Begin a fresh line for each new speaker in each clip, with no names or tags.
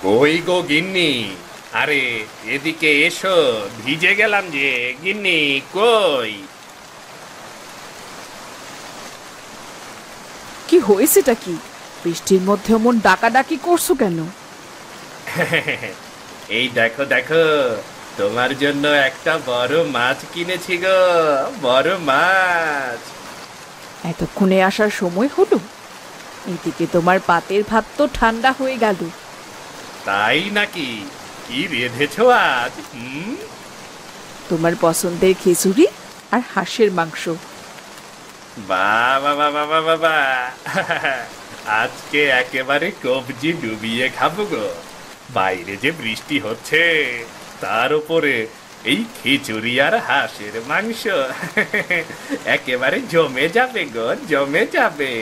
কই গো গিন্নি? আরে এদিকে এসো, ভিজে গেলাম যে। গিন্নি কই?
কি হয়েছেটা কি? বৃষ্টির মধ্যে অমন ডাকাডাকি করছো কেন?
এই দেখো দেখো, তোমার জন্য একটা বড় মাছ কিনেছি গো। বড় মাছ।
এতক্ষণে আসার সময় হলো? এদিকে তোমার পাতের ভাত তো ঠান্ডা হয়ে গেল।
তাই নাকি? কি রেঁধেছো আজ?
তোমার পছন্দের খিচুড়ি আর হাঁসের মাংস।
বাবা বাবা বাবা বাবা, আজকে একেবারে কবজি ডুবিয়ে খাবো গো। বাইরে যে বৃষ্টি হচ্ছে, তার উপরে এই খিচুড়ি আর হাঁসের মাংস, একেবারে জমে যাবে গো, জমে যাবে।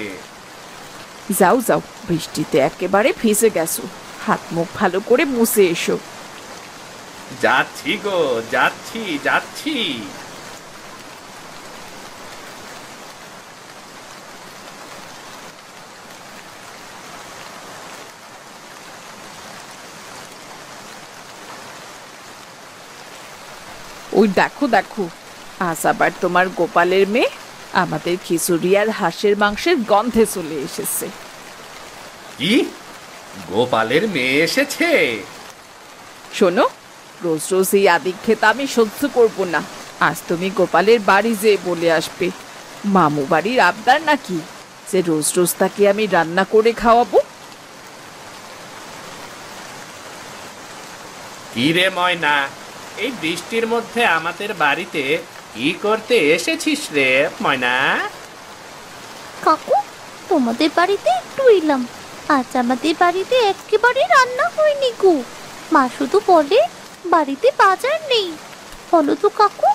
যাও যাও, বৃষ্টিতে একেবারে ভিজে গেছো, হাত মুখ ভালো করে মুছে এসো।
যাচ্ছি গো, যাচ্ছি যাচ্ছি।
ওই দেখো দেখো, আজ আবার তোমার গোপালের মেয়ে আমাদের খিচুড়ি আর হাঁসের মাংসের গন্ধে চলে এসেছে।
কি? গোপালের মেয়ে এসেছে?
শোনো, রোজ রোজ এই আদিক্ষেত আমি সহ্য করব না। আজ তুমি গোপালের বাড়ি যেয়ে বলে আসবে, মামু বাড়ির আবদার নাকি যে রোজ রোজ তাকে আমি রান্না করে খাওয়াবো।
কি রে ময়না, এই বৃষ্টির মধ্যে আমাদের বাড়িতে কি করতে এসেছিস রে ময়না?
কাকু, তোমাদের বাড়িতে একটু এলাম। আজ আমাদের বাড়িতে একেবারে রান্না হয়নি গো। মা শুধু বলে বাড়িতে বাজার নেই। বলো তো কাকু,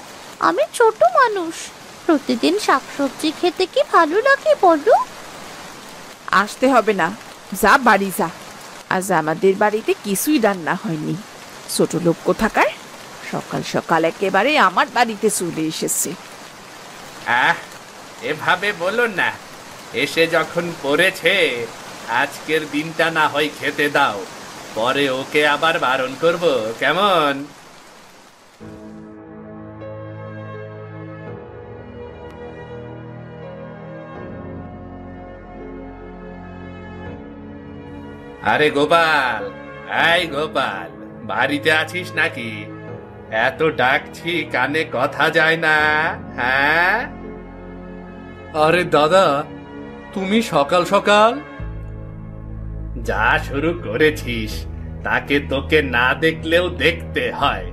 আমি ছোট মানুষ, প্রতিদিন শাকসবজি খেতে কি ভালো লাগে বলো?
আসতে হবে না, যা বাড়ি যা। আজ আমাদের বাড়িতে কিছুই রান্না হয়নি। ছোট লোক কোথাকার, সকাল সকাল একেবারে আমার বাড়িতে চলে এসেছে।
আহ, এভাবে বলো না। এসে যখন পড়েছে, আজকের দিনটা না হয় খেতে দাও, পরে ওকে আবার বারণ করব, কেমন? আরে গোপাল, এই গোপাল, বাড়িতে আছিস নাকি? এত ডাকছি, কানে কথা যায় না? হ্যাঁ?
আরে দাদা, তুমি সকাল সকাল?
যা শুরু করেছিস, তাকে তোকে না দেখলেও দেখতে হয়।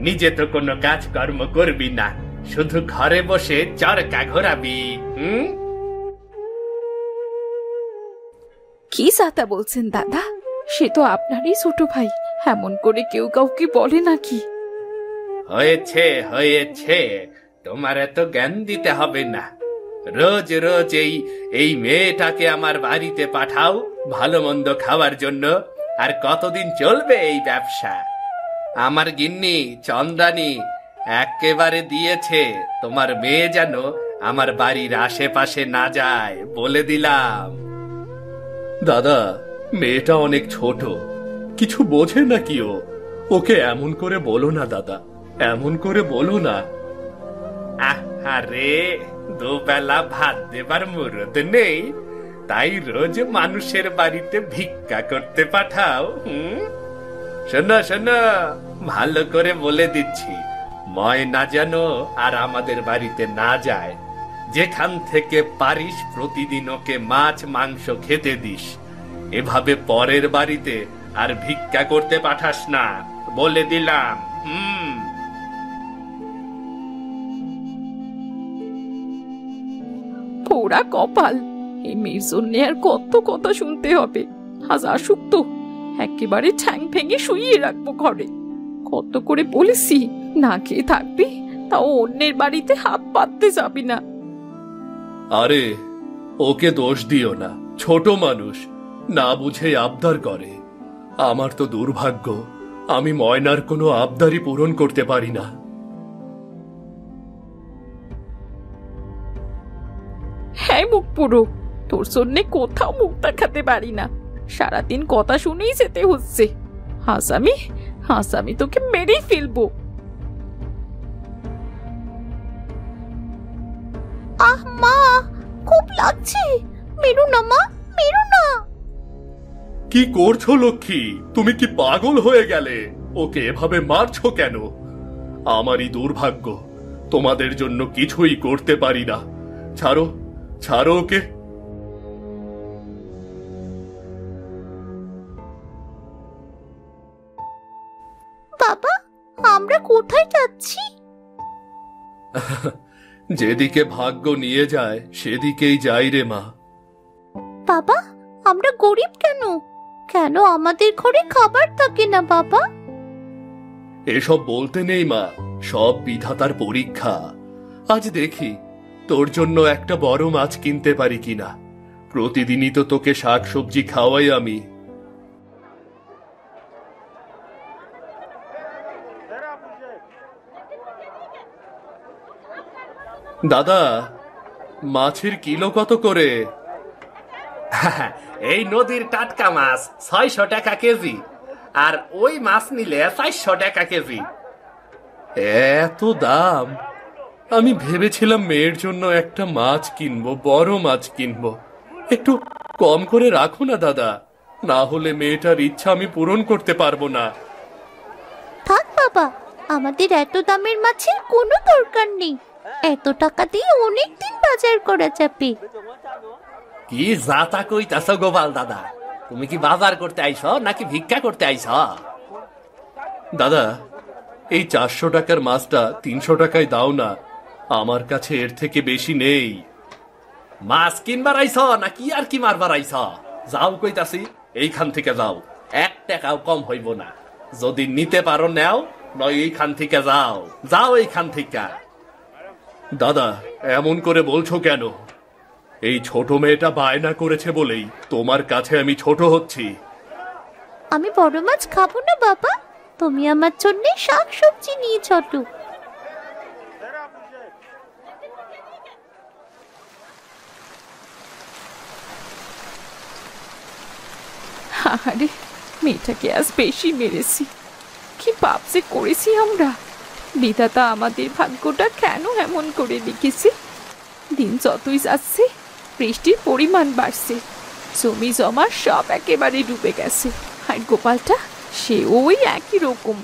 নিজে তো কোনো কাজকর্ম করবি না, শুধু ঘরে বসে চরকা ঘোরাবি।
কি যাতা বলছেন দাদা? সে তো আপনারই ছোট ভাই, এমন করে কেউ কাউকে বলে নাকি?
হয়েছে হয়েছে, তোমার এত জ্ঞান দিতে হবে না। রোজ রোজ এই মেয়েটাকে আমার বাড়িতে পাঠাও ভালো মন্দ খাওয়ার জন্য। আর কতদিন চলবে এই ব্যবসা? আমার গিন্নি চন্দ্রানী একেবারে দিয়েছে, তোমার মেয়ে যেন আমার বাড়ির আশেপাশে না যায়, বলে দিলাম।
দাদা, মেয়েটা অনেক ছোট, কিছু বোঝে নাকি ও? ওকে এমন করে বলো না দাদা, এমন করে বলো না।
আরে, দুবেলা ভাত দেবার মুরত নেই, তাই রোজ মানুষের বাড়িতে ভিক্ষা করতে পাঠাও? শোনো শোনো, ভালো করে বলে দিচ্ছি, ময়না যেন আর আমাদের বাড়িতে না যায়। যেখান থেকে পারিস প্রতিদিন ওকে মাছ মাংস খেতে দিস। এভাবে পরের বাড়িতে আর ভিক্ষা করতে পাঠাস না, বলে দিলাম।
পোড়া কপাল, এই মেয়ের জন্য আর কত কথা শুনতে হবে। আজ আসুক তো, একেবারে ঠ্যাং ভেঙে শুইয়ে রাখবো ঘরে। কত করে বলেছি না খেয়ে থাকবি, তাও অন্যের বাড়িতে হাত পাততে যাবি না।
আরে, ওকে দোষ দিও না, ছোট মানুষ, না বুঝে আবদার করে। আমার তো দুর্ভাগ্য, আমি ময়নার কোনো আবদারই পূরণ করতে পারি না।
হ্যাঁ মুখ পুরো, তোর জন্যে কোথাও মুখ দেখাতে পারি না, সারাদিন কথা শুনেই যেতে হচ্ছে। আসামি, আসামি তোকে মেরেই ফেলবো।
আহ মা, খুব লাগছে, মেরো না মা, মেরো না।
কি করছো লক্ষ্মী? তুমি কি পাগল হয়ে গেলে? ওকে এভাবে মারছো কেন? আমারই দুর্ভাগ্য, তোমাদের জন্য কিছুই করতে পারি না। ছাড়ো, ছাড়ো ওকে।
বাবা, আমরা কোথায় যাচ্ছি?
যেদিকে ভাগ্য নিয়ে যায় সেদিকেই যাই রে মা।
বাবা, আমরা গরিব কেন? কেন আমাদের ঘরে খাবার থাকে না বাবা?
এসব বলতে নেই মা, সব বিধাতার পরীক্ষা। আজ দেখি তোর জন্য একটা বড় মাছ কিনতে পারি কিনা। প্রতিদিনই তো তোকে শাকসবজি খাওয়াই আমি। দাদা, মাছের কিলো কত করে?
এই নদীর টাটকা মাছ 600 টাকা কেজি, আর ওই মাছ নিলে 400 টাকা কেজি।
এত দাম? আমি ভেবেছিলাম মেয়ের জন্য একটা মাছ কিনবো, বড় মাছ কিনবো। একটু কম করে রাখো না দাদা, না হলে মেয়েটার ইচ্ছা আমি পূরণ করতে পারবো না।
থাক বাবা, আমাদের এত দামের মাছের কোনো দরকার নেই। এত টাকা দিয়ে অনেক দিন বাজার করা যাবে।
কি যাতা কইতাছ গোপাল দাদা? তুমি কি বাজার করতে আইছ নাকি ভিক্ষা করতে আইছ?
দাদা, এই 400 টাকার মাছটা 300 টাকায় দাও না, আমার কাছে এর থেকে বেশি নেই।
মাছ কিনবার আইছ নাকি আর কি মারবার আইছ? যাও কইতাছি, এইখান থেকে যাও, 1 টাকাও কম হইব না। যদি নিতে পারো নেও, নয় এইখান থেকে যাও, যাও এইখান থেকে।
দাদা, এমন করে বলছো কেন? এই ছোট মেয়েটা বায়না করেছে বলেই তোমার কাছে আমি ছোট হচ্ছি।
আমি বড় মাছ খাবো না বাবা, তুমি আমার জন্য শাক সবজি নিয়ে চলো।
আরে মেয়েটাকে আজ বেশি মেরেছি, কি পাপ যে করেছি আমরা। বিধাতা আমাদের ভাগ্যটা কেন এমন করে লিখেছে? দিন যতই যাচ্ছে বৃষ্টির পরিমাণ বাড়ছে, জমি জমা সব একেবারে ডুবে গেছে। আর গোপালটা সে ওই একই রকম।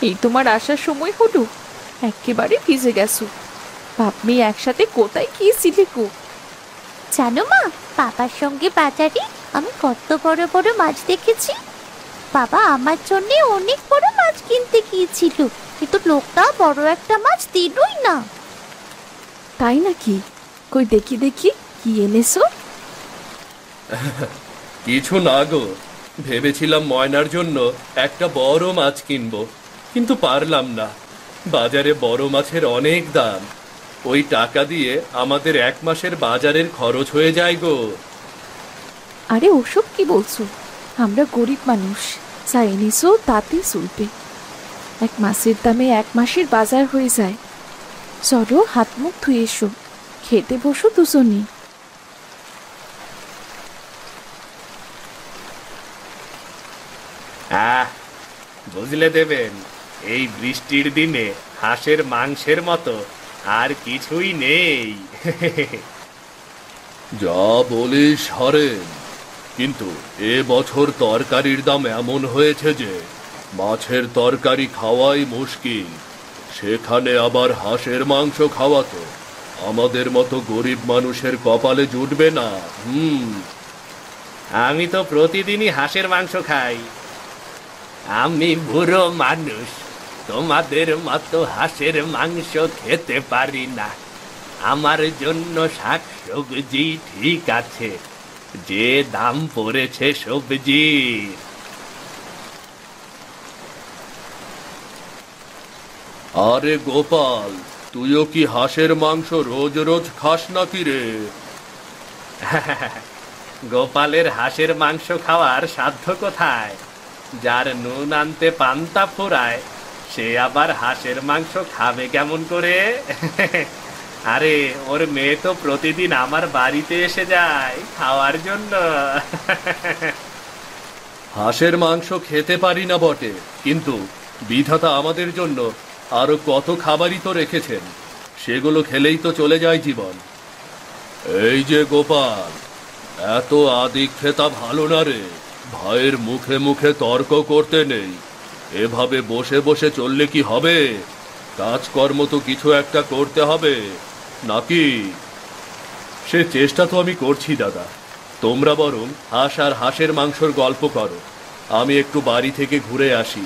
এই তোমার আসার সময় হলো, একেবারে ভিজে গেছো। বাপ মেয়ে একসাথে কোথায় গিয়েছিলে গো?
জানো মা, বাবার সঙ্গে বাজারে আমি কত বড় বড় মাছ দেখেছি। বাবা আমার জন্য অনেক বড় মাছ কিনতে গিয়েছিল, কিন্তু লোকটা বড় একটা মাছ দিলই না।
তাই নাকি? কই দেখি দেখি, কি এনেছো?
কিছু না গো, ভেবেছিলাম ময়নার জন্য একটা বড় মাছ কিনবো, কিন্তু পারলাম না। বাজারে বড় মাছের অনেক দাম, ওই টাকা দিয়ে আমাদের 1 মাসের বাজারের খরচ হয়ে যায় গো।
আরে ওসব কি বলছো? আমরা গরিব মানুষ, যা এনেছো তাতেই চলবে। 1 মাসের দামে 1 মাসের বাজার হয়ে যায়। চলো হাত মুখ ধুয়ে এসো, খেতে বসো দুজনই।
বুঝলে দেবেন, এই বৃষ্টির দিনে হাঁসের মাংসের মতো আর কিছুই নেই।
যা বলিস হরেন, কিন্তু এ বছর তরকারির দাম এমন হয়েছে যে মাছের তরকারি খাওয়াই মুশকিল, সেখানে আবার হাঁসের মাংস খাওয়া তো আমাদের মতো গরিব মানুষের কপালে জুটবে না।
আমি তো প্রতিদিনই হাঁসের মাংস খাই। আমি বুড়ো মানুষ, তোমাদের মতো হাঁসের মাংস খেতে পারি না। আমার জন্য শাকসবজি ঠিক আছে, যে দাম পড়েছে সবজির।
আরে গোপাল, তুইও কি হাঁসের মাংস রোজ রোজ খাস নাকি রে?
গোপালের হাঁসের মাংস খাওয়ার সাধ্য কোথায়? যার নুন আনতে পান্তা ফোরায়, সে আবার হাঁসের মাংস খাবে কেমন করে? আরে ওর মেয়ে তো প্রতিদিন আমার বাড়িতে এসে যায় খাওয়ার জন্য।
হাঁসের মাংস খেতে পারি না বটে, কিন্তু বিধাতা আমাদের জন্য আরো কত খাবারই তো রেখেছেন, সেগুলো খেলেই তো চলে যায় জীবন। এই যে গোপাল, এত আদিক্ষেতা ভালো না রে। ভাইয়ের মুখে মুখে তর্ক করতে নেই। এভাবে বসে বসে চললে কি হবে? কাজকর্ম তো কিছু একটা করতে হবে নাকি? সে চেষ্টা তো আমি করছি দাদা। তোমরা বরং হাঁস আর হাঁসের মাংসর গল্প করো, আমি একটু বাড়ি থেকে ঘুরে আসি।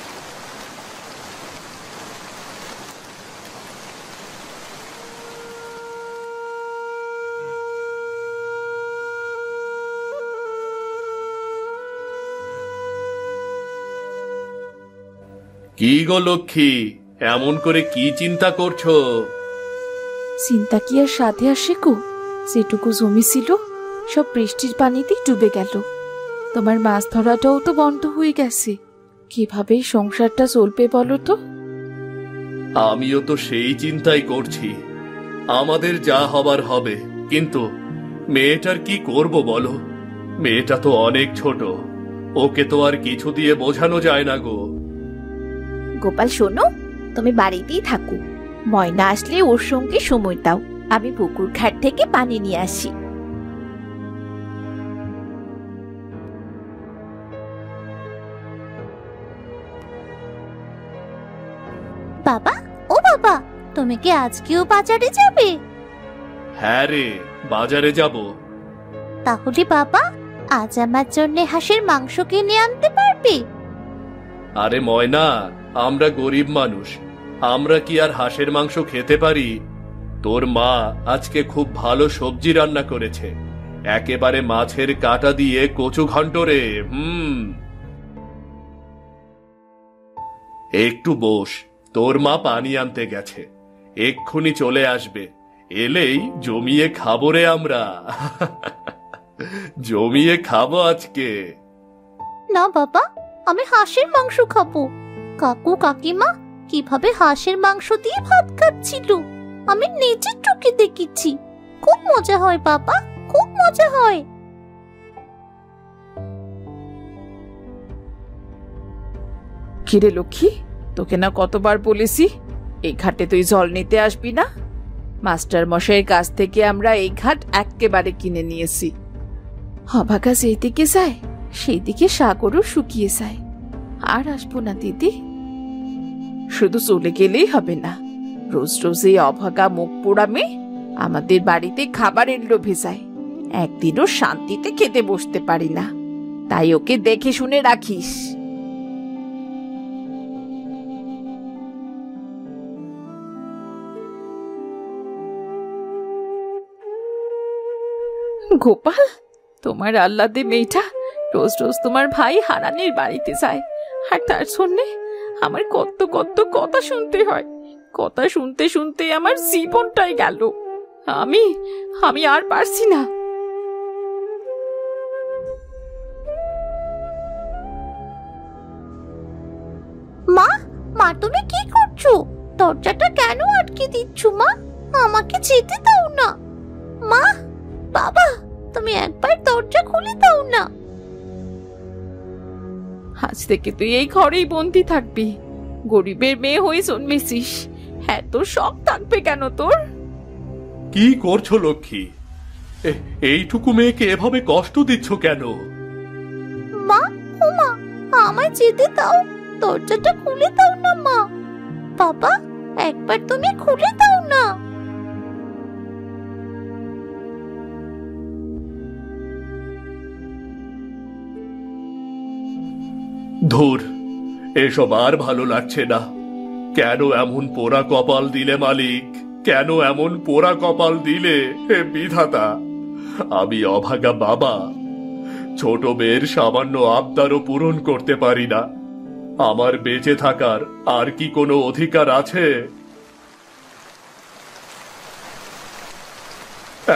কি গো লক্ষ্মী, এমন করে কি চিন্তা করছো?
চিন্তা কি আর সাথে আসে গো? যেটুকু জমি ছিল সব বৃষ্টির পানিতেই ডুবে গেল। তোমার মাছ ধরাটাও তো বন্ধ হয়ে গেছে। কিভাবে এই সংসারটা চলবে বলো তো?
আমিও তো সেই চিন্তাই করছি। আমাদের যা হবার হবে, কিন্তু মেয়েটার কি করব বলো? মেয়েটা তো অনেক ছোট, ওকে তো আর কিছু দিয়ে বোঝানো যায় না গো।
গোপাল শোনো, তুমি বাড়িতেই থাকো। ময়না আসলে ওর সঙ্গে সময় দাও। আমি পুকুর ঘাট থেকে পানি নিয়ে আসি। বাবা, ও বাবা, তুমি কি আজকেও বাজারে যাবে?
হ্যাঁ রে, বাজারে যাব।
তাহলে বাবা, আজ আমার জন্য হাঁসের মাংস কিনে আনতে পারবে?
আরে ময়না, আমরা গরিব মানুষ, আমরা কি আর হাঁসের মাংস খেতে পারি? তোর মা আজকে খুব ভালো সবজি রান্না করেছে, একেবারে মাছের কাঁটা দিয়ে কচু ঘন্ট রে। একটু বস, তোর মা পানি আনতে গেছে, এক্ষুনি চলে আসবে। এলেই জমিয়ে খাবো রে আমরা। জমিয়ে খাবো আজকে।
না বাবা, আমি হাঁসের মাংস খাবো। কাকু কাকিমা কিভাবে হাঁসের মাংস দিয়ে ভাত খাচ্ছিল আমি নিজের চোখে দেখেছি। খুব মজা হয় বাবা, খুব মজা হয়।
কিরে লক্ষ্মী, তোকে না কতবার বলেছি এই ঘাটে তুই জল নিতে আসবি না? মাস্টার মশাইয়ের কাছ থেকে আমরা এই ঘাট একেবারে কিনে নিয়েছি। অভাগা যেদিকে যায় সেই দিকে সাগরও শুকিয়ে যায়। আর আসবো না দিদি। শুধু চলে গেলেই হবে না, রোজ রোজ এই অভাগা মুখ পোড়ামে আমাদের বাড়িতে খাবারের লোভে যায়। একদিনও শান্তিতে খেতে বসতে পারি না, তাই ওকে দেখে শুনে রাখিস। গোপাল, তোমার আহ্লাদে মেয়েটা রোজ রোজ তোমার ভাই হারানের বাড়িতে যায়, আর তার জন্যে আমার কত কত কথা শুনতে হয়। কথা শুনতে শুনতে আমার জীবনটাই গেল। আমি আমি আর পারছি না।
মা, মা তুমি কি করছো? দরজাটা কেন আটকে দিচ্ছ মা? আমাকে যেতে দাও না। মা, বাবা, তুমি একবার দরজা খুলে দাও না।
আজ থেকে তুই এই ঘরেই বন্দি থাকবি। গরিবের মেয়ে হয়ে জন্মেছিস, এত শখ থাকবে কেন তোর?
কি করছো লক্ষ্মী? এইটুকু মেয়েকে এভাবে কষ্ট দিচ্ছ কেন?
মা, ও মা, আমায় যেতে দাও। দরজাটা খুলে দাও না মা। বাবা, একবার তুমি খুলে দাও না।
ধুর, এসব আর ভালো লাগছে না। কেন এমন পোড়া কপাল দিলে মালিক? কেন এমন পোড়া কপাল দিলে হে বিধাতা? আমি অভাগা বাবা, ছোট মেয়ের সামান্য আবদারও পূরণ করতে পারি না। আমার বেঁচে থাকার আর কি কোনো অধিকার আছে?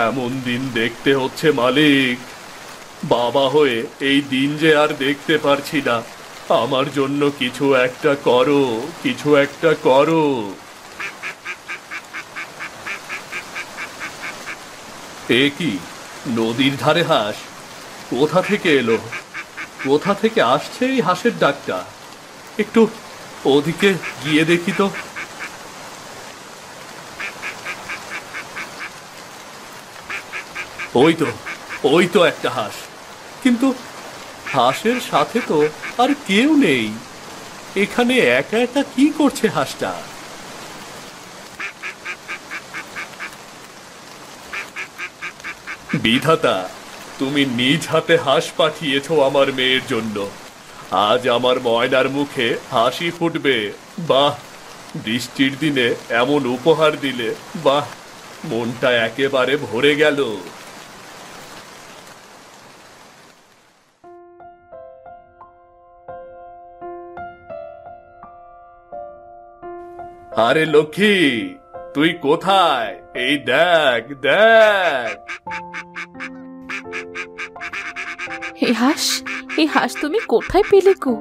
এমন দিন দেখতে হচ্ছে মালিক। বাবা হয়ে এই দিন যে আর দেখতে পারছি না। আমার জন্য কিছু একটা করো, কিছু একটা করো। এ কি, নদীর ধারে হাঁস? কোথা থেকে এলো? কোথা থেকে আসছে এই হাঁসের ডাকটা? একটু ওদিকে গিয়ে দেখি তো। ওই তো, ওই তো একটা হাঁস। কিন্তু হাঁসের সাথে তো আর কেউ নেই। এখানে একা একা কি করছে হাঁসটা? বিধাতা, তুমি নিজ হাতে হাঁস পাঠিয়েছো আমার মেয়ের জন্য। আজ আমার ময়নার মুখে হাসি ফুটবে। বাহ, বৃষ্টির দিনে এমন উপহার দিলে, বাহ, মনটা একেবারে ভরে গেল। আরে লক্ষ্মী, তুই কোথায়? এই দেখ দেখ।
এই হাঁস তুমি কোথায় পেলে গো?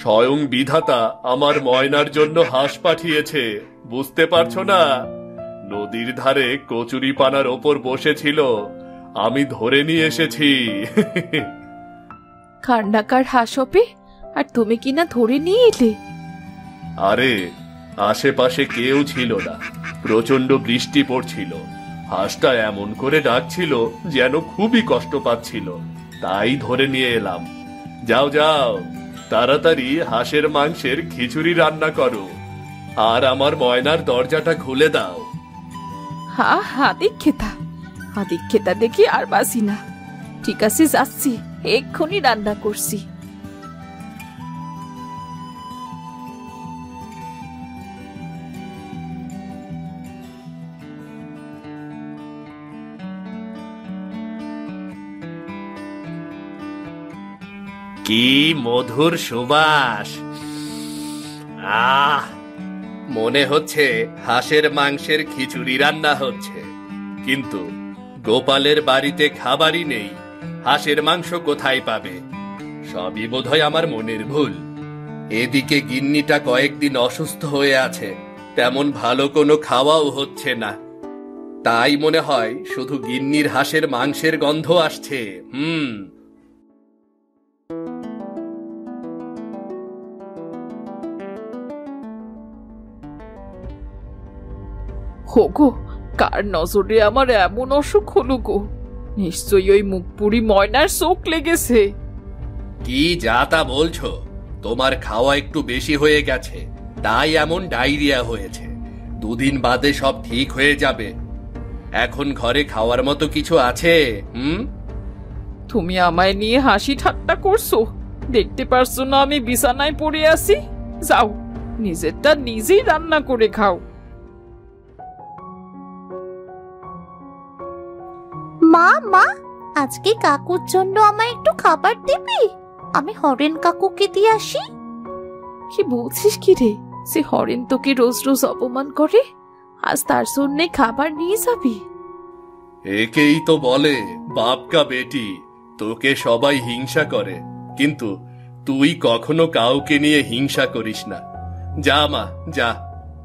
স্বয়ং বিধাতা আমার ময়নার জন্য হাঁস পাঠিয়েছে, বুঝতে পারছো না? নদীর ধারে কচুরি পানার ওপর বসেছিল, আমি ধরে নিয়ে এসেছি।
কার হাঁস হবে, আর তুমি কিনা ধরে নিয়ে এলে?
আরে, আশেপাশে কেউ ছিল না, প্রচন্ড বৃষ্টি পড়ছিল। হাঁসটা এমন করে ডাকছিল যেন খুবই কষ্ট পাচ্ছিল, তাই ধরে নিয়ে এলাম। যাও যাও, তাড়াতাড়ি হাঁসের মাংসের খিচুড়ি রান্না করো, আর আমার ময়নার দরজাটা খুলে দাও।
আদিক্ষেতা দেখি আর বাসি না। ঠিক আছে, যাচ্ছি, এক্ষুনি রান্না করছি।
কি মধুর সুবাস! মনে হচ্ছে হাঁসের মাংসের খিচুড়ি রান্না হচ্ছে। কিন্তু গোপালের বাড়িতে খাবারই নেই, হাঁসের মাংস কোথায় পাবে? সবই বোধহয় আমার মনের ভুল। এদিকে গিন্নিটা কয়েকদিন অসুস্থ হয়ে আছে, তেমন ভালো কোনো খাওয়াও হচ্ছে না। তাই মনে হয় শুধু গিন্নির হাঁসের মাংসের গন্ধ আসছে।
হোগো, কার নজরে আমার এমন অসুখ হলো গো? নিশ্চয়ই ওই মুখপুরি ময়নার চোখ লেগেছে।
কি যা তা বলছো? তোমার খাওয়া একটু বেশি হয়ে গেছে, তাই এমন ডায়রিয়া হয়েছে। 2 দিন বাদে সব ঠিক হয়ে যাবে। এখন ঘরে খাওয়ার মতো কিছু আছে?
তুমি আমায় নিয়ে হাসি ঠাট্টা করছো? দেখতে পারছো না আমি বিছানায় পড়ে আছি? যাও, নিজেরটা নিজেই রান্না করে খাও।
মা মা, আজকে কাকুর জন্য আমায় একটু খাবার দিবি? আমি হরেন কাকুকে দিয়ে আসি।
কি বলছিস কি রে? সে হরেন তোকে রোজ রোজ অপমান করে, আজ তার জন্যে খাবার নিয়ে যাবি?
একেই তো বলে বাপকা বেটি। তোকে সবাই হিংসা করে, কিন্তু তুই কখনো কাউকে নিয়ে হিংসা করিস না। যা মা যা,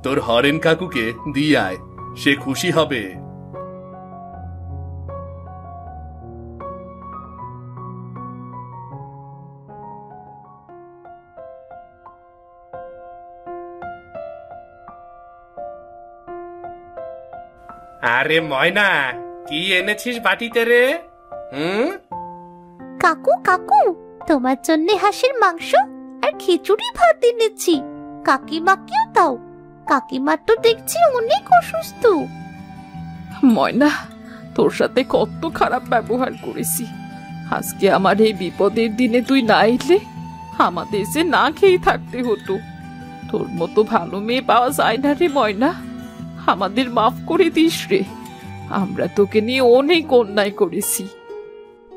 তোর হরেন কাকুকে দিয়ে আয়, সে খুশি হবে।
আরে ময়না, কি এনেছিস বাটিতে রে?
কাকু কাকু, তোমার জন্য হাঁসের মাংস আর খিচুড়ি ভাত এনেছি। কাকিমাকেও দাও, কাকিমা তো দেখছি অনেক অসুস্থ।
ময়না, তোর সাথে কত খারাপ ব্যবহার করেছি। আজকে আমার এই বিপদের দিনে তুই না এলে আমাদের যে না খেয়ে থাকতে হতো। তোর মতো ভালো মেয়ে পাওয়া যায় না রে ময়না, আমাদের মাফ করে দিস রে। আমরা তোকে নিয়ে অনেক অন্যায় করেছি।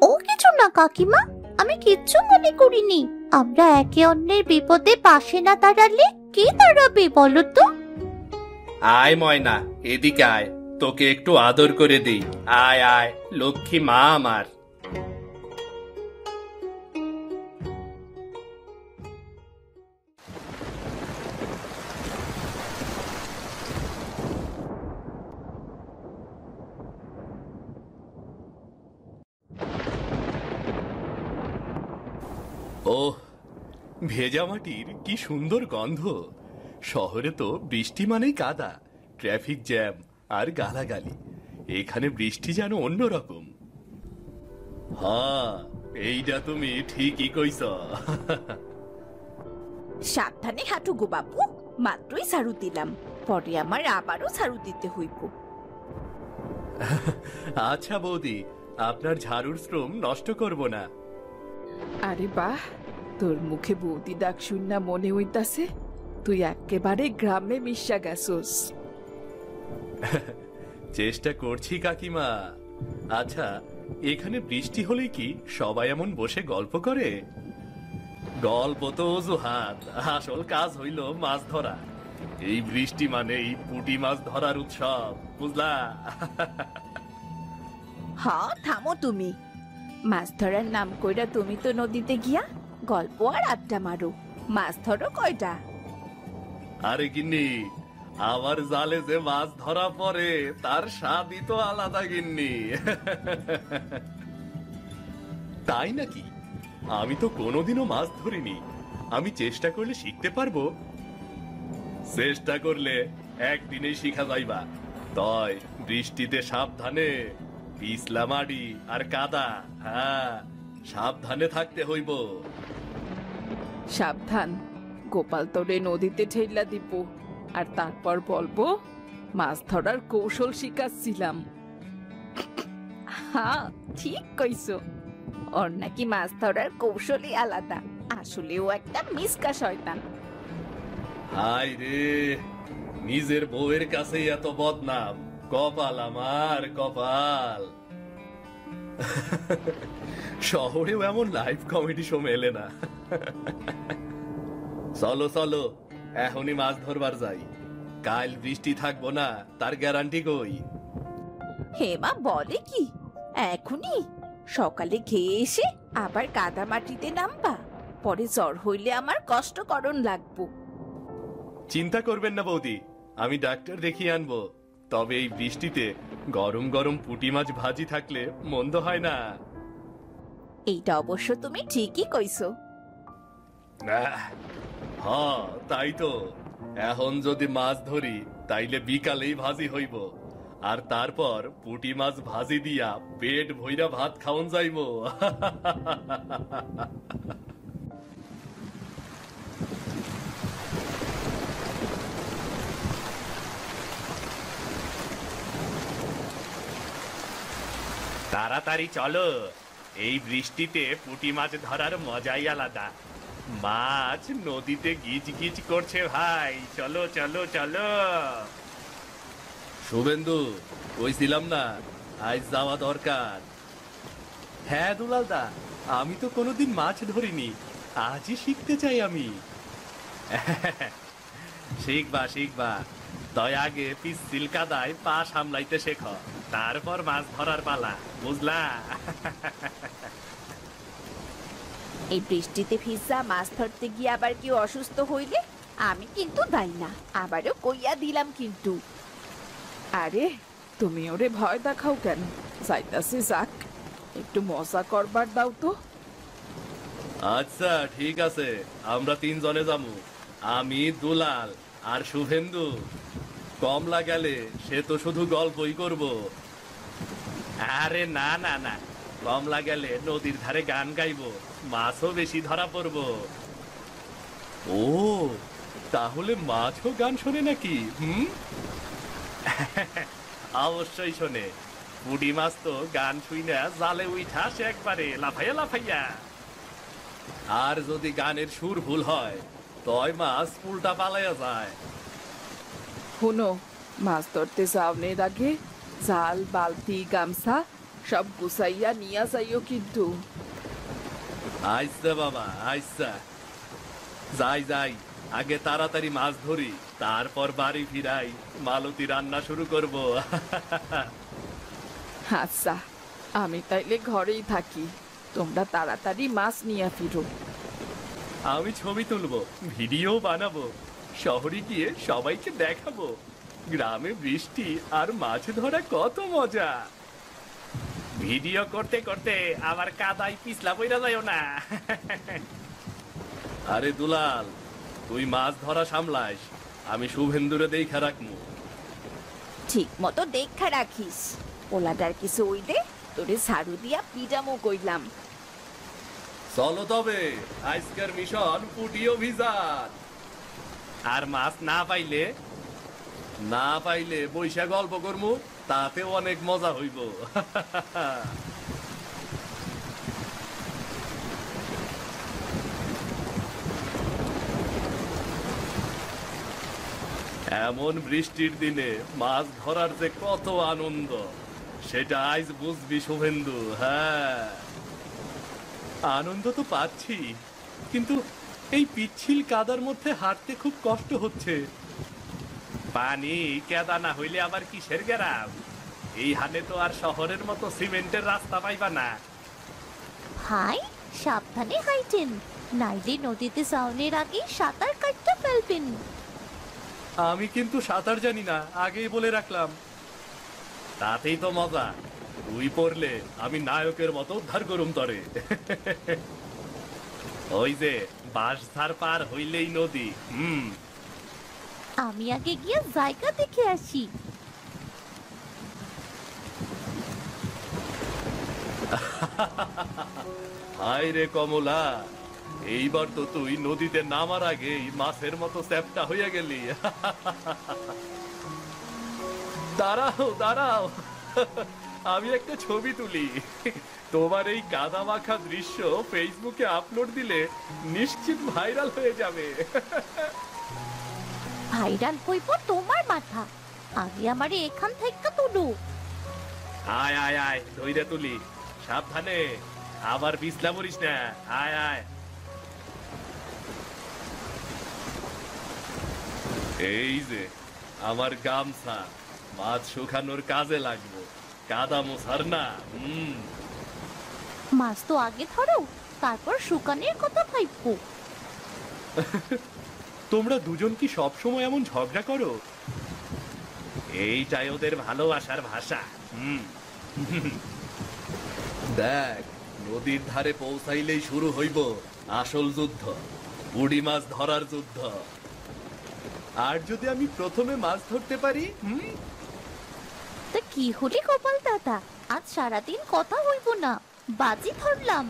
ও কিছু না কাকিমা, আমি কিচ্ছু মনে করিনি। আমরা একে অন্যের বিপদে পাশে না দাঁড়ালে কে দাঁড়াবে বলো তো?
আয় ময়না, এদিকে আয়, তোকে একটু আদর করে দেই। আয় আয়, লক্ষ্মী মা আমার।
ভেজা মাটির কি সুন্দর গন্ধ। শহরে তো বৃষ্টি মানেই কাদা, ট্রাফিক জ্যাম আর গালাগালি। এখানে বৃষ্টি যেন অন্যরকম। হ্যাঁ, এইটা তুমি ঠিকই কইছ।
সাবধানে হাঁটু গো বাপু, মাত্রই ঝাড়ু দিলাম, পরে আমার আবারও ঝাড়ু দিতে হইব।
আচ্ছা বৌদি, আপনার ঝাড়ুর শ্রম নষ্ট করব না।
আরে বাহ, তোর মুখে বৌদি ডাক শুননা মনে হইতাছে তুই একেবারে গ্রামে মিশা গেছস।
চেষ্টা করছি কাকিমা। আচ্ছা, এখানে বৃষ্টি হলে কি সবাই এমন বসে গল্প করে? গল্প তো অজুহাত, আসল কাজ হইল মাছ ধরা। এই বৃষ্টি মানেই পুঁটি মাছ ধরার উৎসব, বুঝলা?
হ্যাঁ থামো তুমি, মাছ ধরার নাম কইরা তুমি তো নদীতে গিয়া গল্প আর আড্ডা মারো। মাছ ধরো কয়টা?
আরে গিন্নি, আমার জালে যে মাছ ধরা পড়ে তার স্বাদই তো আলাদা গিন্নি। তাই নাকি? আমি তো কোনোদিনও মাছ ধরিনি। আমি চেষ্টা করলে শিখতে পারবো। চেষ্টা করলে একদিনেই শিখা যাইবা। তয় বৃষ্টিতে সাবধানে, পিছলা মাটি আর কাদা, হ্যাঁ সাবধানে থাকতে হইব।
সাবধান, গোপাল তোরে নদীতে ঠেলা দিব, আর তারপর বলবো মাছ ধরার কৌশল শিখাচ্ছিলাম।
হ্যাঁ ঠিক কইছো, ওর নাকি মাছ ধরার কৌশলই আলাদা, আসলেও একটা মিসকা শয়তান।
হাই রে, নিজের বউয়ের কাছে এত বদনাম, কপাল আমার কপাল। শহরেও এমন লাইভ কমেডি শো মেলে না। চলো চলো, এখনই মাছ ধরবার যাই। কাল বৃষ্টি থাকবো না তার গ্যারান্টি কই?
হেমা বলে কি এখনই? সকালে খেয়ে এসে আবার কাদা মাটিতে নামবা, পরে জ্বর হইলে আমার কষ্ট করণ লাগবো।
চিন্তা করবেন না বৌদি, আমি ডাক্তার দেখিয়ে আনবো। তবে এই বৃষ্টিতে গরম গরম পুঁটি মাছ ভাজি থাকলে মন্দ হয় না।
এইটা অবশ্য তুমি ঠিকই কইছো।
হ্যাঁ তাই তো, এখন যদি মাছ ধরি তাইলে বিকালেই ভাজি হইব, আর তারপর পুঁটি মাছ ভাজি দিয়া পেট ভইরা ভাত খাওন যাইব।
তাড়াতাড়ি চলো, এই বৃষ্টিতে পুঁটি মাছ ধরার মজাই আলাদা। মাছ নদীতে গিজ গিজ করছে ভাই, চলো চলো চলো।
শুভেন্দু, কইছিলাম না আজ যাওয়া দরকার। হ্যাঁ দুলালদা, আমি তো কোনোদিন মাছ ধরিনি, আজই শিখতে চাই আমি।
শিখবা শিখবা, তয় আগে পিচ্ছিল কাদায় পা সামলাইতে শেখ, তারপর মাছ ধরার পালা, বুঝলা?
এই বৃষ্টিতে ভিজা মাছ ধরতে গিয়ে আবার কেউ অসুস্থ হইলে আমি কিন্তু দাই না, আবারও কইয়া দিলাম কিন্তু।
আরে তুমি ওরে ভয় দেখাও কেন? যাইতাছে যাক, একটু মজা করবার দাও তো।
আচ্ছা ঠিক আছে, আমরা তিনজনে যাবো। আমি, দুলাল আর শুভেন্দু। কমলা গেলে সে তো শুধু গল্পই করব।
আরে না না না, কমলা গেলে নদীর ধারে গান গাইবো, মাছও বেশি ধরা পড়বো।
ও, তাহলে মাছও গান শোনে নাকি?
অবশ্যই শোনে, পুঁটি মাছ তো গান শুই না জালে উঠা সে একবারে লাফাইয়া লাফাইয়া।
আর যদি গানের সুর ভুল হয় তয় মাছ উল্টা পালাইয়া যায়।
শুনো, মাছ ধরতে যাওনের আগে জাল, বালতি, গামছা সব গুছাইয়া নিয়া যাইও কিন্তু।
আইসা বাবা আইসা, যাই যাই, আগে তাড়াতাড়ি মাছ ধরি, তারপর বাড়ি ফিরাই, মালতী রান্না শুরু করব।
আচ্ছা, আমি তাইলে ঘরেই থাকি, তোমরা তাড়াতাড়ি মাছ নিয়ে ফিরো।
আমি ছবি তুলবো, ভিডিও বানাবো, শহরে গিয়ে সবাইকে দেখাবো গ্রামে বৃষ্টি আর মাছ ধরা কত মজা।
ভিডিও করতে করতে আবার কাদায় পিছলা পইরা যায়ও না।
আরে দুলাল, তুই মাছ ধরা সামলাইস, আমি শুভেন্দুরে দেখা রাখমু।
ঠিক মতো দেখা রাখিস, ওলাটার কিছু হইলে তোরে ঝাড়ু দিয়া পিজামো কইলাম।
চলো তবে, আজকের মিশন পুটি অভিযান।
আর মাছ
না পাইলে বৈশা গল্প করমু, তাতেও অনেক মজা হইব। এমন বৃষ্টির দিনে মাছ ধরার যে কত আনন্দ, সেটা আজ বুঝবি শুভেন্দু। হ্যাঁ, আনন্দ তো পাচ্ছি, কিন্তু এই পিচ্ছিল কাদার মধ্যে হাঁটতে খুব কষ্ট হচ্ছে।
পানি কেদা না হইলে আবার কিসের গ্যারাম? এই হানে তো আর শহরের মতো সিমেন্টের রাস্তা পাইবা না।
ভাই, সাবধানে হাইটেন, নাইলে নদীতে যাওয়ার আগে সাঁতার কাটতে ফেলবেন।
আমি কিন্তু সাঁতার জানি না, আগেই বলে রাখলাম।
তাতেই তো মজা।
তুই পড়লে আমি নায়কের মতো উদ্ধার করুম তরে।
ওই যে বাঁশঝাড় পার হইলেই নদী।
আমি আগে গিয়ে জায়গা দেখে আসি।
হায় রে কমলা, এইবার তো তুই নদীতে নামার আগেই মাছের মতো চ্যাপ্টা হইয়া গেলি। দাঁড়াও দাঁড়াও, আমি একটা ছবি তুলি। তোমার এই কাদা মাখা দৃশ্য ফেসবুকে আপলোড দিলে নিশ্চিত ভাইরাল হয়ে যাবে।
ভাইরাল হইব তোমার মাথা, আগে আমারে এখান থেকে তুলো।
আয় আয় আয়, ধইরে তুলি, সাবধানে, আবার পিছলা মরিস না। আয় আয়।
এই যে আমার গামছা, মাছ শুকানোর কাজে লাগবো, কাদা মোছার না।
মাছ তো আগে ধরো, তারপর শুকানোর কথা ভাববো।
তোমরা দুজন কি সবসময় এমন ঝগড়া করো?
এইটাই ওদের ভালোবাসার ভাষা।
দেখ, নদীর ধারে পৌঁছাইলেই শুরু হইব আসল যুদ্ধ, বুড়ি মাছ ধরার যুদ্ধ। আর যদি আমি প্রথমে মাছ ধরতে পারি?
তা কি হলি গোপাল দাদা, আজ সারাদিন কথা হইব না, বাজি ধরলাম।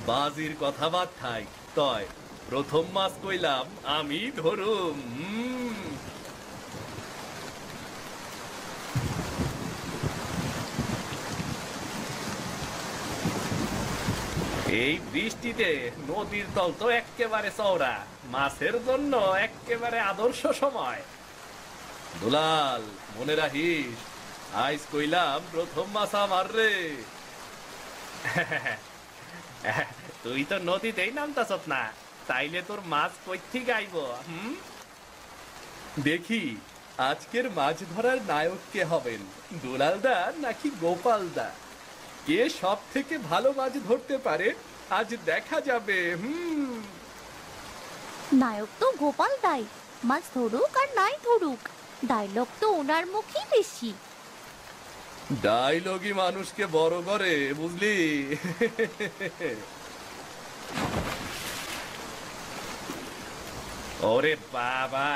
বাজির কথা বাদ থাক, তয় প্রথম মাছ কইলাম আমি ধরুম।
এই বৃষ্টিতে নদীর তল তো একেবারে চওড়া, মাছের জন্য একেবারে আদর্শ সময়।
দুলাল, মনে রাখিস, আইস কইলাম প্রথম মাছ আমার রে।
তুই তো নদীতেই নামতাছত না, তাইলে তোর মাছ কই থেকে আইব?
দেখি আজকের মাছ ধরার নায়ক কে হবেন, দুলাল দা নাকি গোপাল দা? কে সব থেকে ভালো মাছ ধরতে পারে আজ দেখা যাবে।
নায়ক তো গোপাল দাই, মাছ ধরুক আর নাই ধরুক, ডায়লগ তো ওনার মুখেই বেশি।
ডায়লগই মানুষকে বড় করে, বুঝলি?
ওরে বাবা,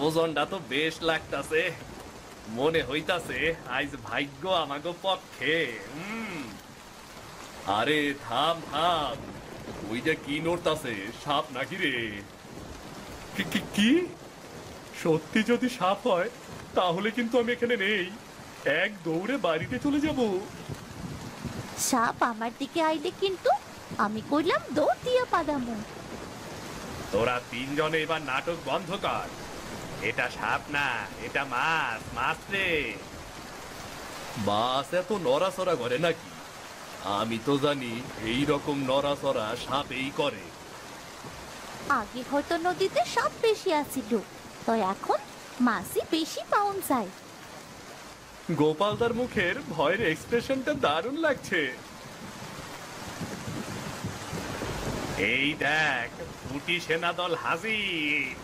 ওজনটা তো বেশ লাগতাছে, মনে হইতাছে আজ ভাগ্য আমাগো পক্ষে।
আরে থাম থাম, ওইটা কি নড়তাছে, সাপ নাকি রে? কি? সত্যি যদি সাপ হয় তাহলে কিন্তু আমি এখানে নেই, এক দৌড়ে বাড়িতে চলে যাব।
সাপ আমার দিকে আইলে কিন্তু আমি কইলাম দৌড় দিয়া পাদামু।
তোরা তিনজনে এবার নাটক বন্ধ কর। এটা সাপ না, এটা মাছ, মাছ রে।
মাছ এত নড়াচড়া করে নাকি? আমি তো জানি এই রকম নড়াচড়া সাপেই করে।
আগে হয়তো নদীতে সাপ বেশি আছিল, তো এখন মাছই বেশি পাউন যায়।
গোপালদার মুখের ভয়ের এক্সপ্রেশনটা দারুণ লাগছে।
এই দেখ, পুটি সেনা দল হাজির।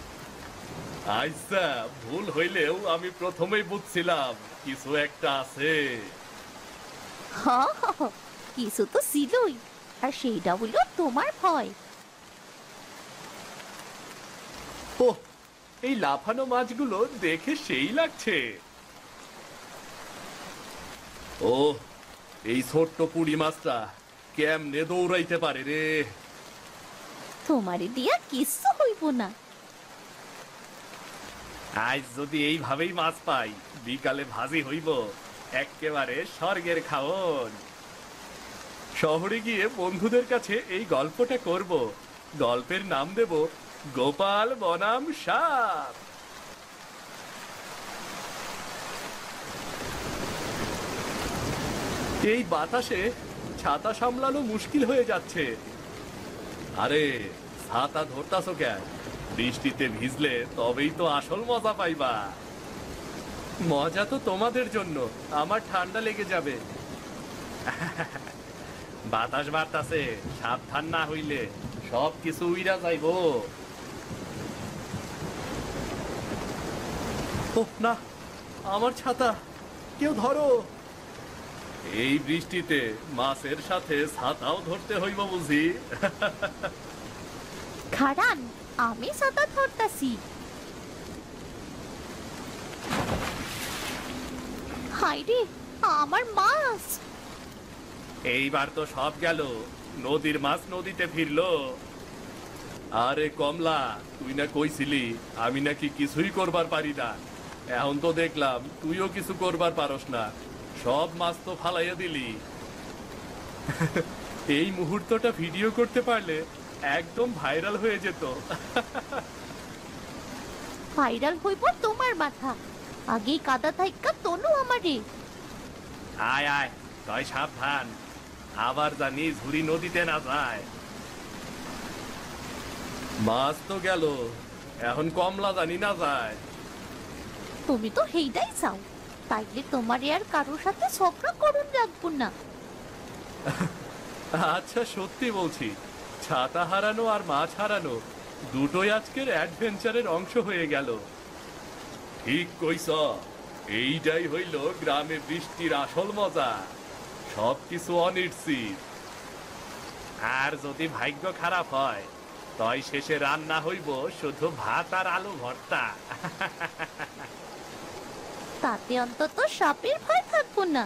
আচ্ছা, ভুল হইলেও আমি প্রথমেই বুঝছিলাম কিছু একটা আছে।
হ, কিছু তো ছিলই, আর সেইটা হলো তোমার ভয়।
ও, এই লাফানো মাছগুলো দেখে সেই লাগছে। ও, এই ছোট্ট পুঁটি মাছটা কেমনে দৌড়াইতে পারে রে।
তোমারে দিয়া কিচ্ছু হইব না।
আজ যদি এইভাবেই মাছ পাই, বিকালে ভাজি হইব একেবারে স্বর্গের খাওন।
শহরে গিয়ে বন্ধুদের কাছে এই গল্পটা করব। গল্পের নাম দেব গোপাল বনাম সাপ। এই বাতাসে ছাতা সামলানো মুশকিল হয়ে যাচ্ছে। আরে, ছাতা ধরতাছো কেন? বৃষ্টিতে ভিজলে তবেই তো আসল মজা পাইবা। মজা তো তোমাদের জন্য, আমার ঠান্ডা লেগে যাবে।
বাতাস বাড়তাছে, সাবধান না হইলে সব কিছু উইরা যাইব।
ওহ না, আমার ছাতা, কেউ ধরো। এই বৃষ্টিতে মাছের সাথে ছাতাও ধরতে হইব বুঝি।
খারান, আমি ছাতা ধরতাছি। হায়রে, আমার মাছ!
এইবার তো সব গেল, নদীর মাছ নদীতে ফিরলো।
আরে কমলা, তুই না কইছিলি আমি নাকি কিছুই করবার পারি না। এখন তো দেখলাম তুইও কিছু করবার পারস না, সব মাছ তো ফালাইয়া দিলি। এই মুহূর্তটা ভিডিও করতে পারলে একদম ভাইরাল হয়ে যেত।
ভাইরাল হইব তোমার মাথা। আগেই কাদা থাইকা তনু আমারে।
আয় আয়, তয় সাবধান, আবার জানি ঝুড়ি নদীতে না যায়।
মাছ তো গেল, এখন কমলা জানি না যায়।
তুমি তো হেইটাই চাও, তাইলে তোমারে আর কারোর সাথে ঝগড়া করুন লাগবো না।
আচ্ছা, সত্যি বলছি, ছাতা হারানো আর মাছ হারানো দুটোই আজকের অ্যাডভেঞ্চারের অংশ হয়ে গেল। ঠিক কইছ, এইটাই হইল গ্রামে বৃষ্টির আসল মজা। সবকিছু অনিশ্চিত।
আর যদি ভাগ্য খারাপ হয়, তয় শেষে রান্না হইব শুধু ভাত আর আলু ভর্তা।
তাতে অন্তত সাপের ভয় থাকবো না।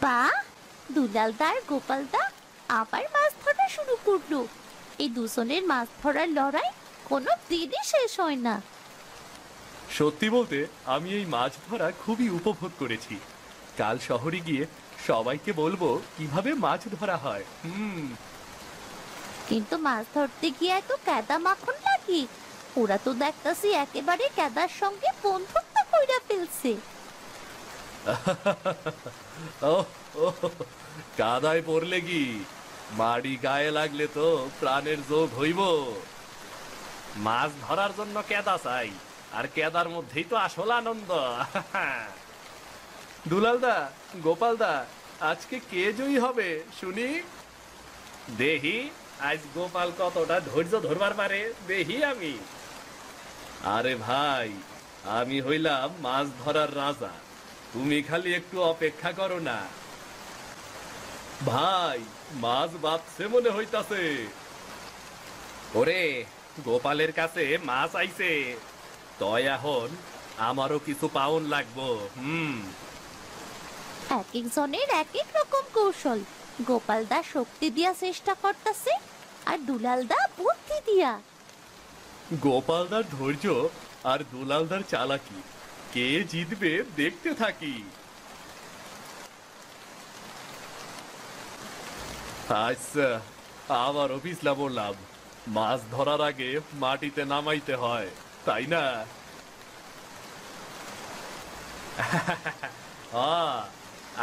বা, দুলালদা আর গোপালদা আবার মাছ ধরা শুরু করলো। এই দুজনের মাছ ধরার লড়াই কোনো দিনই শেষ হয় না।
সত্যি বলতে আমি এই মাছ ধরা খুবই উপভোগ করেছি। কাল শহরে গিয়ে সবাইকে বলবো কিভাবে মাছ ধরা হয়।
কিন্তু মাছ ধরতে গিয়ে এত ক্যাদা মাখন লাগে। ওরা তো দেখতাছি একেবারে ক্যাদার সঙ্গে বন্ধুত্ব কইরা ফেলছে।
ওহ, কাদায় পড়লে কি, মাড়ি গায়ে লাগলে তো প্রাণের যোগ হইব।
মাছ ধরার জন্য কেদা চাই, আর কেদার মধ্যেই তো আসল আনন্দ।
দুলালদা, গোপালদা, আজকে কে জয়ী হবে শুনি?
দেহি আজ গোপাল কতটা ধৈর্য ধরবার পারে, দেহি আমি।
আরে ভাই, আমি হইলাম মাছ ধরার রাজা, তুমি খালি একটু অপেক্ষা করো না। ভাই, মাছ বাঁচছে মনে হইতাছে।
ওরে, গোপালের কাছে মাছ আইছে, তয় এখন আমারও কিছু পাউন লাগবো।
এক একজনের এক এক রকম কৌশল। গোপালদা শক্তি দিয়া চেষ্টা করতেছে, আর দুলালদা বুদ্ধি দিয়া।
গোপালদার ধৈর্য আর দুলালদার চালাকি, কে জিতবে দেখতে থাকি। আচ্ছা, আবার অফিসলা বললাম, মাছ ধরার আগে মাটিতে নামাইতে হয়, তাই না?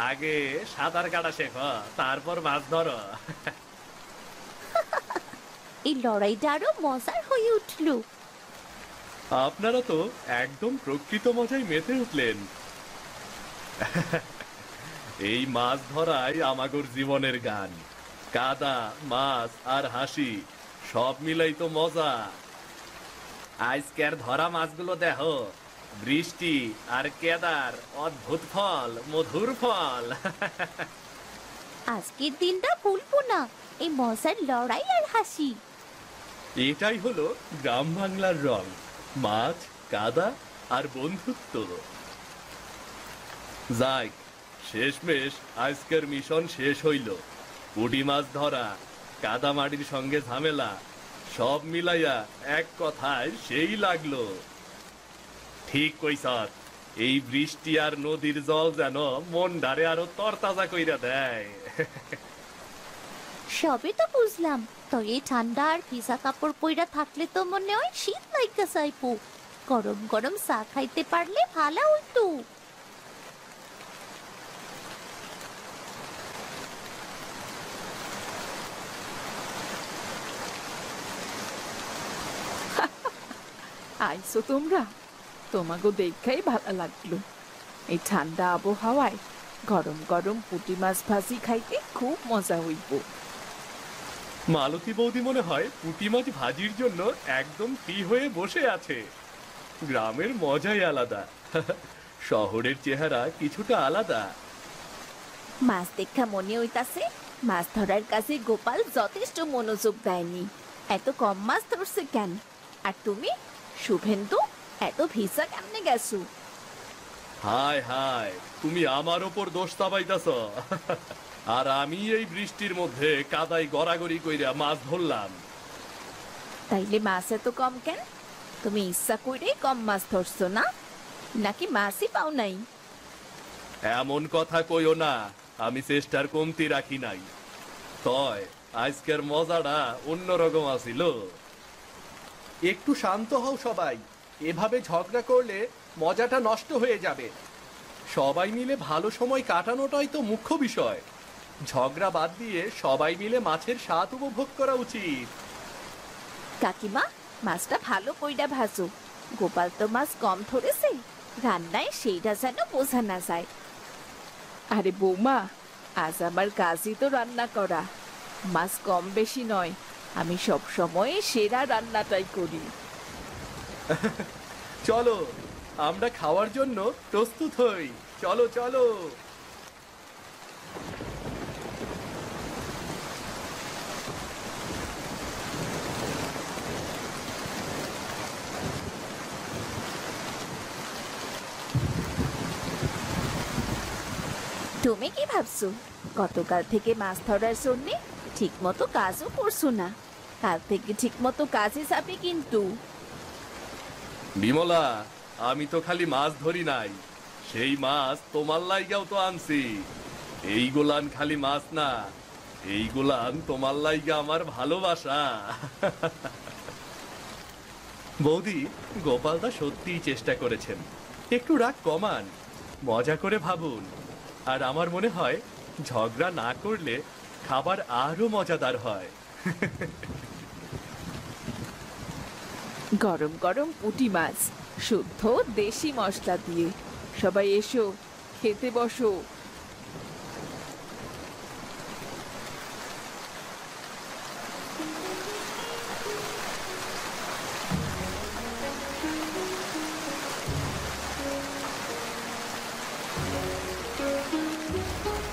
আগে সাঁতার কাটা শেখ, তারপর মাছ ধরো।
এই লড়াইটা আরো মজার হয়ে উঠলো।
আপনারা তো একদম প্রকৃত মজায় মেতে উঠলেন। এই মাছ ধরাই আমাগর জীবনের গান। কাদা, মাছ আর হাসি সব মিলাই তো মজা।
আজকের ধরা মাছগুলো দেখো, বৃষ্টি আর কেদার অদ্ভুত ফল, মধুর ফল।
আজকের দিনটা ভুলবো না। এই মজার লড়াই আর হাসি।
এটাই হলো গ্রাম বাংলার রং, মাছ, কাদা আর বন্ধুত্ব। যাক, শেষমেশ আজকের মিশন শেষ হইল। পুঁটি মাছ ধরা, কাদা মাটির সঙ্গে ঝামেলা, সব মিলাইয়া এক কথায় সেই লাগলো। ঠিক কইছাস, এই বৃষ্টি আর নদীর জল যেন মন ডারে আরো তরতাজা কইরা দেয়।
সবে তো বুঝলাম, তো এই ঠান্ডা আর ভিজা কাপড় পইরা থাকলে তো মনে হয় শীত লাইগা যাইবো। গরম গরম চা খাইতে পারলে ভালো হইতো।
আইসো তোমরা, তোমাকে দেখাই ভালো লাগলো। এই ঠান্ডা আবহাওয়ায় গরম গরম পুঁটি মাছ ভাজি খাইতে খুব মজা হইব।
মালতী বৌদি মনে হয় পুঁটি মাছ ভাজির জন্য একদম ফ্রি হয়ে বসে আছে। গ্রামের মজাই আলাদা, শহরের চেহারা কিছুটা আলাদা।
মাছ দেখা মনে হইতাছে মাছ ধরার কাছে গোপাল যথেষ্ট মনোযোগ দেয়নি। এত কম মাছ ধরছে কেন? আর তুমি শুভেন্দু এত ভিজা কেমনে গেছো?
হায় হায়, তুমি আমার ওপর দোষ চাপাইতাছ। আর আমি এই বৃষ্টির মধ্যে কাদায় গড়াগড়ি কইরা মাছ ধরলাম।
তাইলে মাছ এত কম কেন? তুমি ইচ্ছা কইরেই কম মাছ ধরছো না, নাকি মাছই পাও নাই?
এমন কথা কইও না, আমি চেষ্টার কমতি রাখি নাই। তয় আজকের মজাটা অন্যরকম আছিল।
একটু শান্ত হও সবাই, এভাবে ঝগড়া করলে মজাটা নষ্ট হয়ে যাবে। সবাই মিলে ভালো সময় কাটানোটাই তো মুখ্য বিষয়। ঝগড়া বাদ দিয়ে সবাই মিলে মাছের স্বাদ উপভোগ করা উচিত।
কাকিমা, মাছটা ভালো কইরা ভাজো। গোপাল তো মাছ কম ধরেছে, রান্নায় সেইটা যেন বোঝা না যায়।
আরে বৌমা, আজ আমার কাজই তো রান্না করা, মাছ কম বেশি নয়। আমি সব সময় সেরা রান্নাটাই করি।
চলো, আমরা খাওয়ার জন্য প্রস্তুত হই। চলো চলো।
তুমি কি ভাবছো গতকাল থেকে মাছ ধরার জন্যে ঠিক মতো কাজও করছো না? কাল থেকে ঠিক মতো কাজে যাবে কিন্তু।
বিমলা, আমি তো খালি মাছ ধরি নাই, সেই মাছ তোমার লাইগাও তো আনছি। এই গোলান খালি মাছ না, এই গোলান তোমার লাইগা আমার ভালোবাসা। বৌদি, গোপালদা সত্যিই চেষ্টা করেছেন। একটু রাগ কমান, মজা করে ভাবুন। আর আমার মনে হয় ঝগড়া না করলে খাবার আরো মজাদার হয়।
গরম গরম পুঁটি মাছ, শুদ্ধ দেশি মশলা দিয়ে। সবাই এসো, খেতে বসো।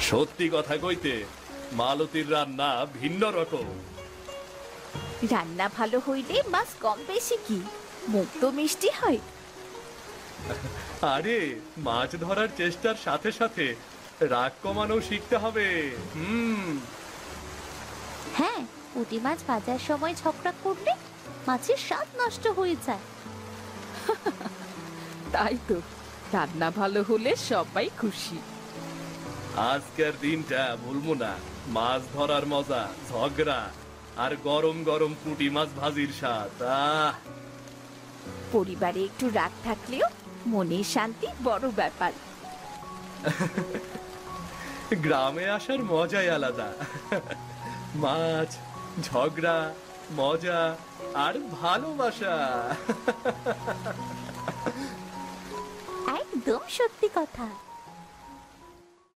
সত্যি কথা কইতে, মালতীর রান্না ভিন্ন রকম।
রান্না ভালো হইলে মাছ কম বেশি কি মুখ তো মিষ্টি হয়।
আরে, মাছ ধরার চেষ্টার সাথে সাথে রাগ কমানো শিখতে হবে।
হ্যাঁ, পুঁটি মাছ ভাজার সময় ঝগড়া করলে মাছের স্বাদ নষ্ট হয়ে যায়।
তাই তো, রান্না ভালো হলে সবাই খুশি।
আজকের দিনটা ভুলবো না। মাছ ধরার মজা, ঝগড়া আর গরম গরম পুঁটি মাছ ভাজির স্বাদ।
পরিবারে একটু রাগ থাকলেও মনের শান্তি বড় ব্যাপার।
গ্রামে আসার মজাই আলাদা। মাছ, ঝগড়া, মজা আর ভালোবাসা।
একদম সত্যি কথা।